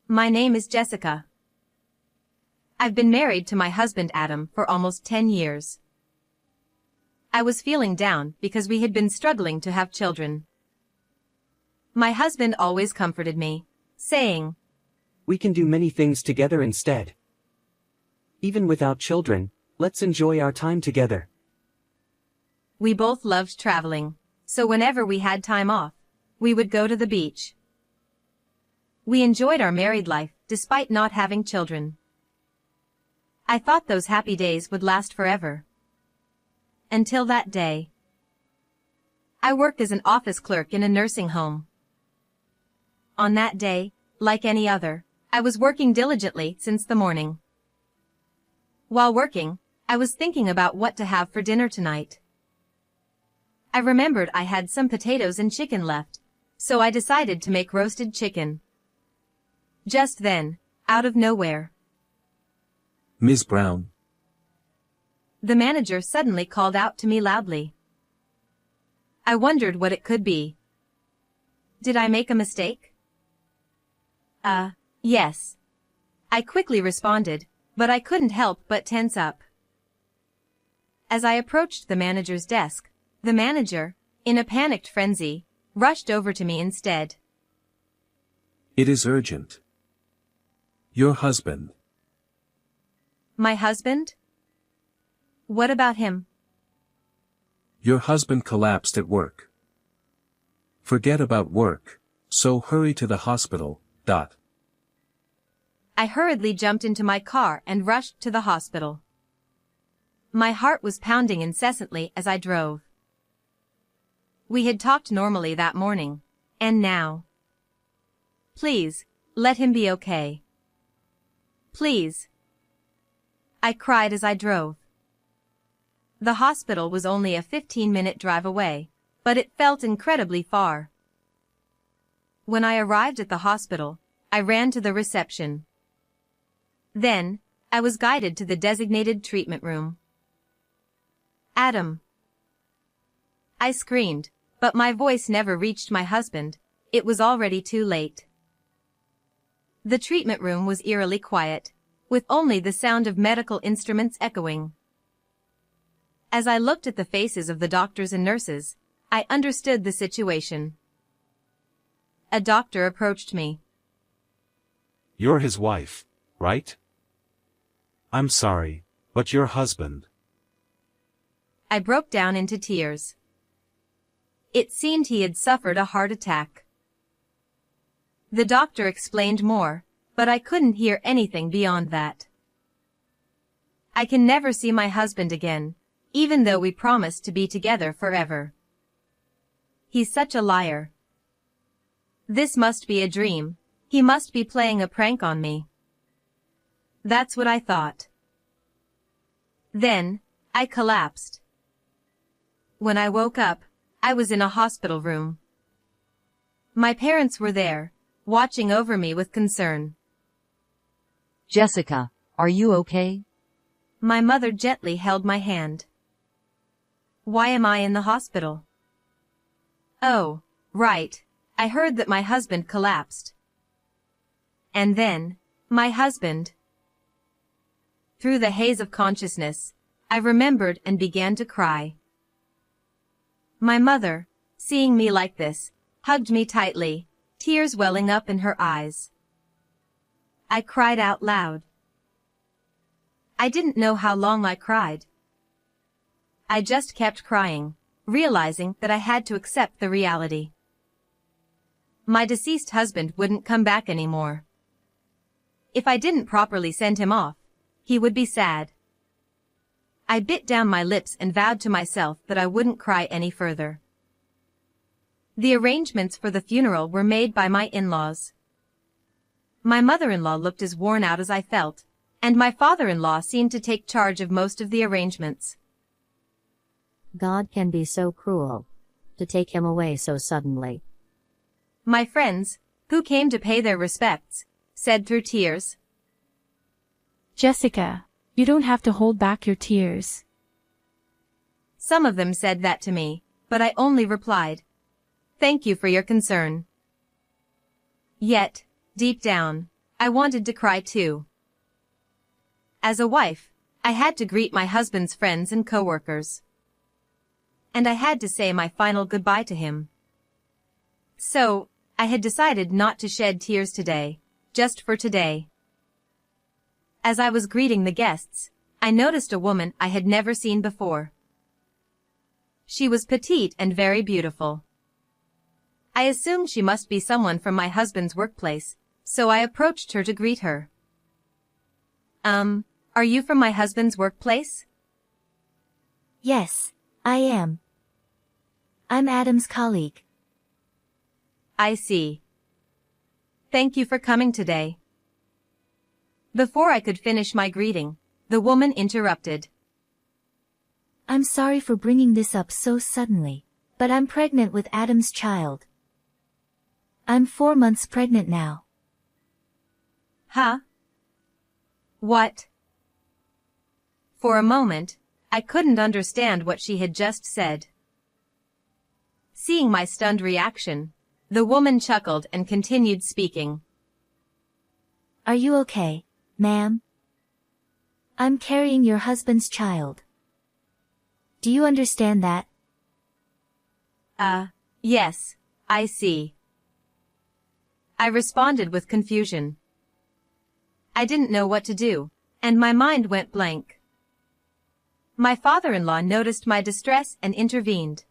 My name is Jessica. I've been married to my husband Adam for almost 10 years. I was feeling down because we had been struggling to have children. My husband always comforted me, saying, "We can do many things together instead. Even without children, let's enjoy our time together." We both loved traveling, so whenever we had time off, we would go to the beach. We enjoyed our married life despite not having children. I thought those happy days would last forever. Until that day. I worked as an office clerk in a nursing home. On that day, like any other, I was working diligently since the morning. While working, I was thinking about what to have for dinner tonight. I remembered I had some potatoes and chicken left, so I decided to make roasted chicken. Just then, out of nowhere, "Ms. Brown." The manager suddenly called out to me loudly. I wondered what it could be. Did I make a mistake? Yes. I quickly responded, but I couldn't help but tense up. As I approached the manager's desk, the manager, in a panicked frenzy, rushed over to me instead. "It is urgent. Your husband." My husband? What about him? "Your husband collapsed at work." "Forget about work, so hurry to the hospital, . I hurriedly jumped into my car and rushed to the hospital. My heart was pounding incessantly as I drove. We had talked normally that morning, and now. Please, let him be okay. Please. I cried as I drove. The hospital was only a 15-minute drive away, but it felt incredibly far. When I arrived at the hospital, I ran to the reception. Then, I was guided to the designated treatment room. "Adam!" I screamed, but my voice never reached my husband. It was already too late. The treatment room was eerily quiet, with only the sound of medical instruments echoing. As I looked at the faces of the doctors and nurses, I understood the situation. A doctor approached me. "You're his wife, right? I'm sorry, but your husband." I broke down into tears. It seemed he had suffered a heart attack. The doctor explained more, but I couldn't hear anything beyond that. I can never see my husband again, even though we promised to be together forever. He's such a liar. This must be a dream. He must be playing a prank on me. That's what I thought. Then, I collapsed. When I woke up, I was in a hospital room. My parents were there, watching over me with concern. "Jessica, are you okay?" My mother gently held my hand. "Why am I in the hospital?" "Oh, right, I heard that my husband collapsed." And then, my husband. Through the haze of consciousness, I remembered and began to cry. My mother, seeing me like this, hugged me tightly, tears welling up in her eyes. I cried out loud. I didn't know how long I cried. I just kept crying, realizing that I had to accept the reality. My deceased husband wouldn't come back anymore. If I didn't properly send him off, he would be sad. I bit down my lips and vowed to myself that I wouldn't cry any further. The arrangements for the funeral were made by my in-laws. My mother-in-law looked as worn out as I felt, and my father-in-law seemed to take charge of most of the arrangements. God can be so cruel. To take him away so suddenly. My friends, who came to pay their respects, said through tears, "Jessica, you don't have to hold back your tears." Some of them said that to me, but I only replied, "Thank you for your concern." Yet, deep down, I wanted to cry too. As a wife, I had to greet my husband's friends and coworkers. And I had to say my final goodbye to him. So, I had decided not to shed tears today, just for today. As I was greeting the guests, I noticed a woman I had never seen before. She was petite and very beautiful. I assumed she must be someone from my husband's workplace, so I approached her to greet her. Are you from my husband's workplace? Yes, I am. I'm Adam's colleague. I see. Thank you for coming today. Before I could finish my greeting, the woman interrupted. I'm sorry for bringing this up so suddenly, but I'm pregnant with Adam's child. I'm 4 months pregnant now. Huh? What? For a moment, I couldn't understand what she had just said. Seeing my stunned reaction, the woman chuckled and continued speaking. Are you okay, ma'am? I'm carrying your husband's child. Do you understand that? Yes, I see. I responded with confusion. I didn't know what to do, and my mind went blank. My father-in-law noticed my distress and intervened.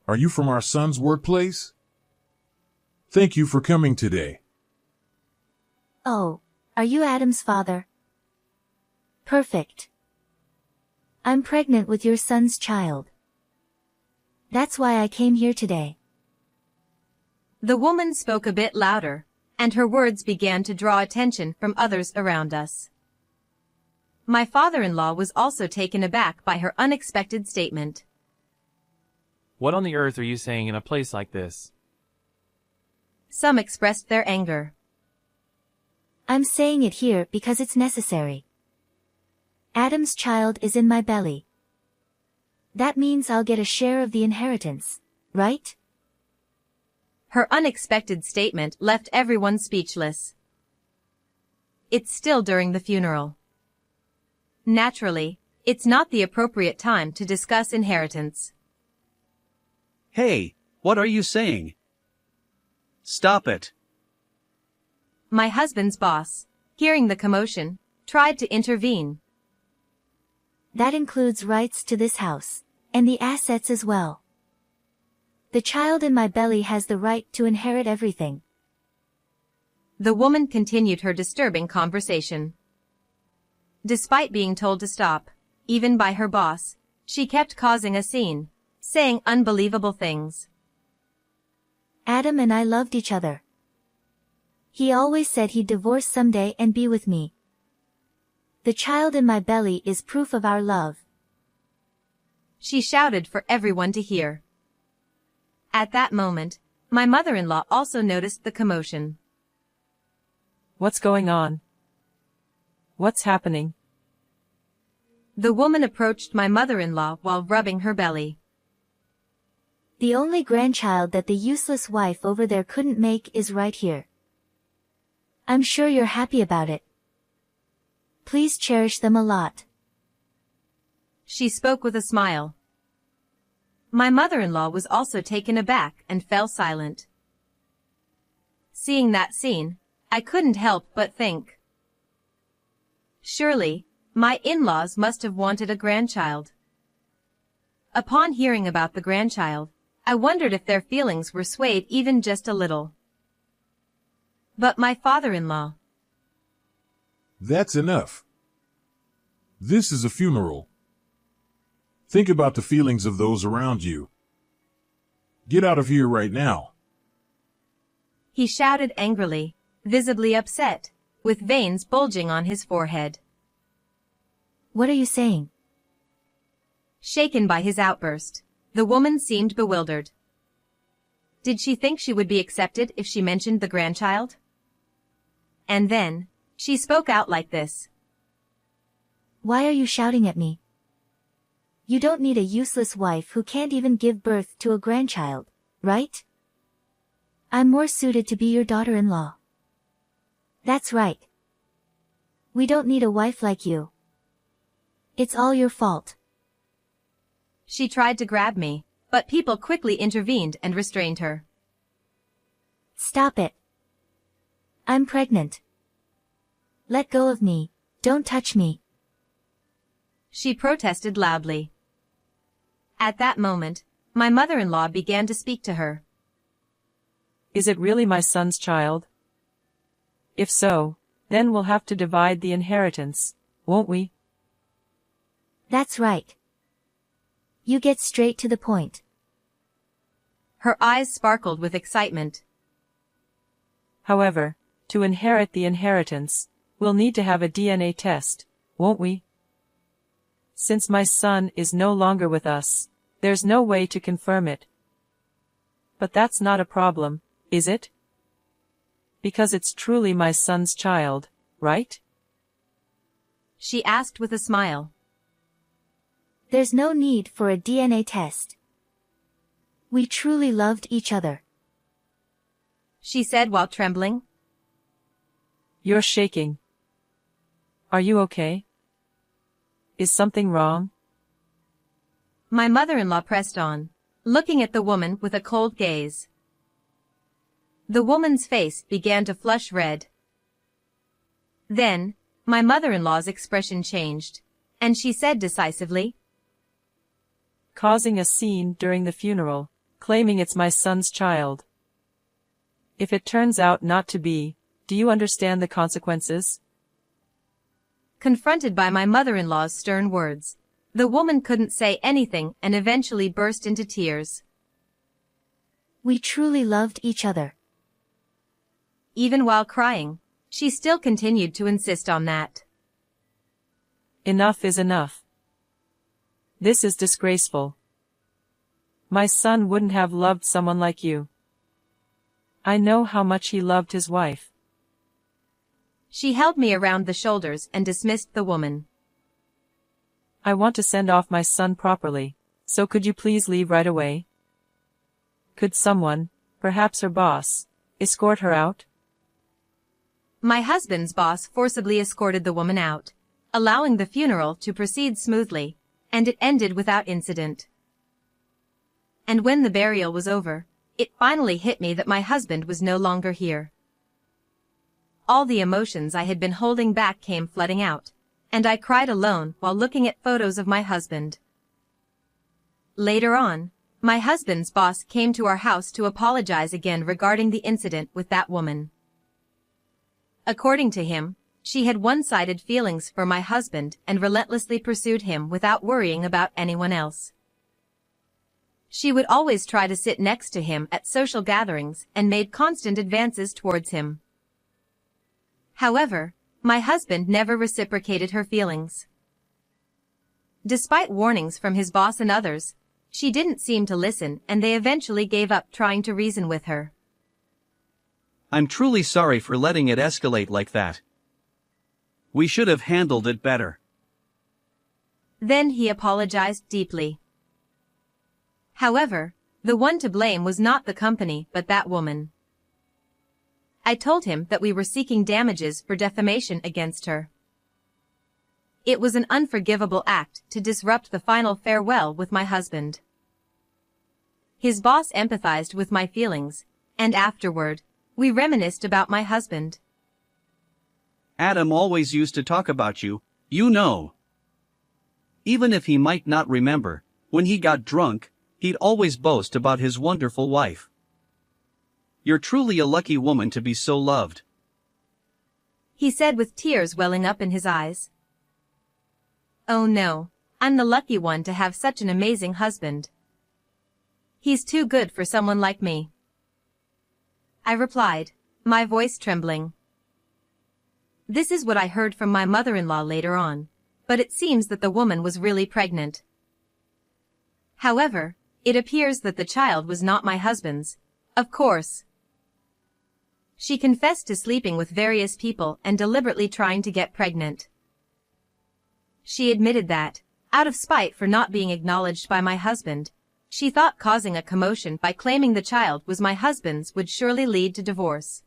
Are you from our son's workplace? Thank you for coming today. Oh, are you Adam's father? Perfect. I'm pregnant with your son's child. That's why I came here today. The woman spoke a bit louder, and her words began to draw attention from others around us. My father-in-law was also taken aback by her unexpected statement. What on the earth are you saying in a place like this? Some expressed their anger. I'm saying it here because it's necessary. Adam's child is in my belly. That means I'll get a share of the inheritance, right? Her unexpected statement left everyone speechless. It's still during the funeral. Naturally, it's not the appropriate time to discuss inheritance. Hey, what are you saying? Stop it. My husband's boss, hearing the commotion, tried to intervene. That includes rights to this house, and the assets as well. The child in my belly has the right to inherit everything. The woman continued her disturbing conversation. Despite being told to stop, even by her boss, she kept causing a scene, saying unbelievable things. Adam and I loved each other. He always said he'd divorce someday and be with me. The child in my belly is proof of our love. She shouted for everyone to hear. At that moment, my mother-in-law also noticed the commotion. What's going on? What's happening? The woman approached my mother-in-law while rubbing her belly. The only grandchild that the useless wife over there couldn't make is right here. I'm sure you're happy about it. Please cherish them a lot. She spoke with a smile. My mother-in-law was also taken aback and fell silent. Seeing that scene, I couldn't help but think. Surely, my in-laws must have wanted a grandchild. Upon hearing about the grandchild, I wondered if their feelings were swayed even just a little. But my father-in-law. That's enough. This is a funeral. Think about the feelings of those around you. Get out of here right now. He shouted angrily, visibly upset, with veins bulging on his forehead. What are you saying? Shaken by his outburst, the woman seemed bewildered. Did she think she would be accepted if she mentioned the grandchild? And then, she spoke out like this. Why are you shouting at me? You don't need a useless wife who can't even give birth to a grandchild, right? I'm more suited to be your daughter-in-law. That's right. We don't need a wife like you. It's all your fault. She tried to grab me, but people quickly intervened and restrained her. Stop it. I'm pregnant. Let go of me, don't touch me. She protested loudly. At that moment, my mother-in-law began to speak to her. Is it really my son's child? If so, then we'll have to divide the inheritance, won't we? That's right. You get straight to the point. Her eyes sparkled with excitement. However, to inherit the inheritance, we'll need to have a DNA test, won't we? Since my son is no longer with us, there's no way to confirm it. But that's not a problem, is it? Because it's truly my son's child, right? She asked with a smile. There's no need for a DNA test. We truly loved each other. She said while trembling. You're shaking. Are you okay? Is something wrong? My mother-in-law pressed on, looking at the woman with a cold gaze. The woman's face began to flush red. Then, my mother-in-law's expression changed, and she said decisively, causing a scene during the funeral, claiming it's my son's child. If it turns out not to be, do you understand the consequences? Confronted by my mother-in-law's stern words, the woman couldn't say anything and eventually burst into tears. We truly loved each other. Even while crying, she still continued to insist on that. Enough is enough. This is disgraceful. My son wouldn't have loved someone like you. I know how much he loved his wife. She held me around the shoulders and dismissed the woman. I want to send off my son properly, so could you please leave right away? Could someone, perhaps her boss, escort her out? My husband's boss forcibly escorted the woman out, allowing the funeral to proceed smoothly, and it ended without incident. And when the burial was over, it finally hit me that my husband was no longer here. All the emotions I had been holding back came flooding out, and I cried alone while looking at photos of my husband. Later on, my husband's boss came to our house to apologize again regarding the incident with that woman. According to him, she had one-sided feelings for my husband and relentlessly pursued him without worrying about anyone else. She would always try to sit next to him at social gatherings and made constant advances towards him. However, my husband never reciprocated her feelings. Despite warnings from his boss and others, she didn't seem to listen and they eventually gave up trying to reason with her. I'm truly sorry for letting it escalate like that. We should have handled it better. Then he apologized deeply. However, the one to blame was not the company but that woman. I told him that we were seeking damages for defamation against her. It was an unforgivable act to disrupt the final farewell with my husband. His boss empathized with my feelings, and afterward, we reminisced about my husband. Adam always used to talk about you, you know. Even if he might not remember, when he got drunk, he'd always boast about his wonderful wife. You're truly a lucky woman to be so loved. He said with tears welling up in his eyes. Oh no, I'm the lucky one to have such an amazing husband. He's too good for someone like me. I replied, my voice trembling. This is what I heard from my mother-in-law later on, but it seems that the woman was really pregnant. However, it appears that the child was not my husband's, of course. She confessed to sleeping with various people and deliberately trying to get pregnant. She admitted that, out of spite for not being acknowledged by my husband, she thought causing a commotion by claiming the child was my husband's would surely lead to divorce.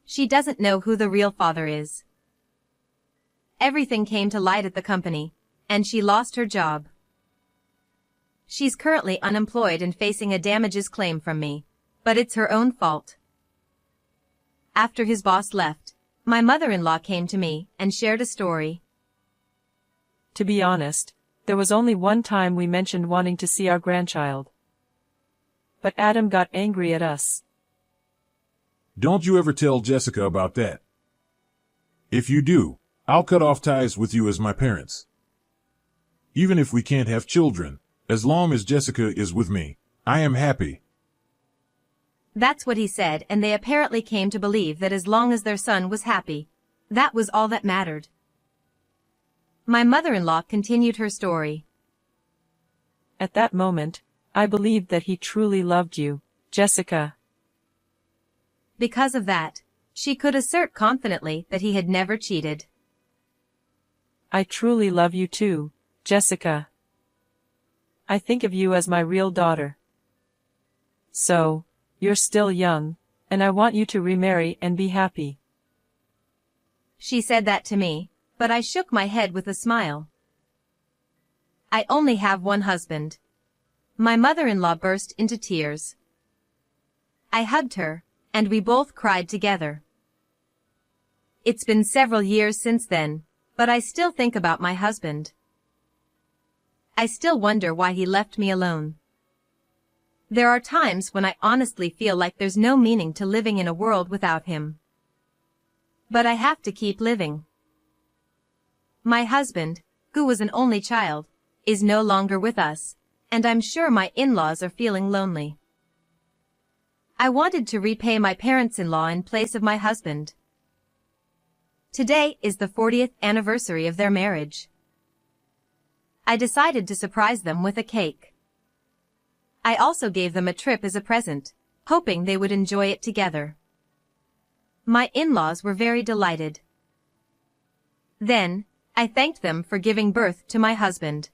She doesn't know who the real father is. Everything came to light at the company, and she lost her job. She's currently unemployed and facing a damages claim from me, but it's her own fault. After his boss left, my mother-in-law came to me and shared a story. To be honest, there was only one time we mentioned wanting to see our grandchild. But Adam got angry at us. Don't you ever tell Jessica about that. If you do, I'll cut off ties with you as my parents. Even if we can't have children, as long as Jessica is with me, I am happy. That's what he said, and they apparently came to believe that as long as their son was happy, that was all that mattered. My mother-in-law continued her story. At that moment, I believed that he truly loved you, Jessica. Because of that, she could assert confidently that he had never cheated. I truly love you too, Jessica. I think of you as my real daughter. So, you're still young, and I want you to remarry and be happy. She said that to me, but I shook my head with a smile. I only have one husband. My mother-in-law burst into tears. I hugged her, and we both cried together. It's been several years since then, but I still think about my husband. I still wonder why he left me alone. There are times when I honestly feel like there's no meaning to living in a world without him. But I have to keep living. My husband, who was an only child, is no longer with us, and I'm sure my in-laws are feeling lonely. I wanted to repay my parents-in-law in place of my husband. Today is the 40th anniversary of their marriage. I decided to surprise them with a cake. I also gave them a trip as a present, hoping they would enjoy it together. My in-laws were very delighted. Then, I thanked them for giving birth to my husband.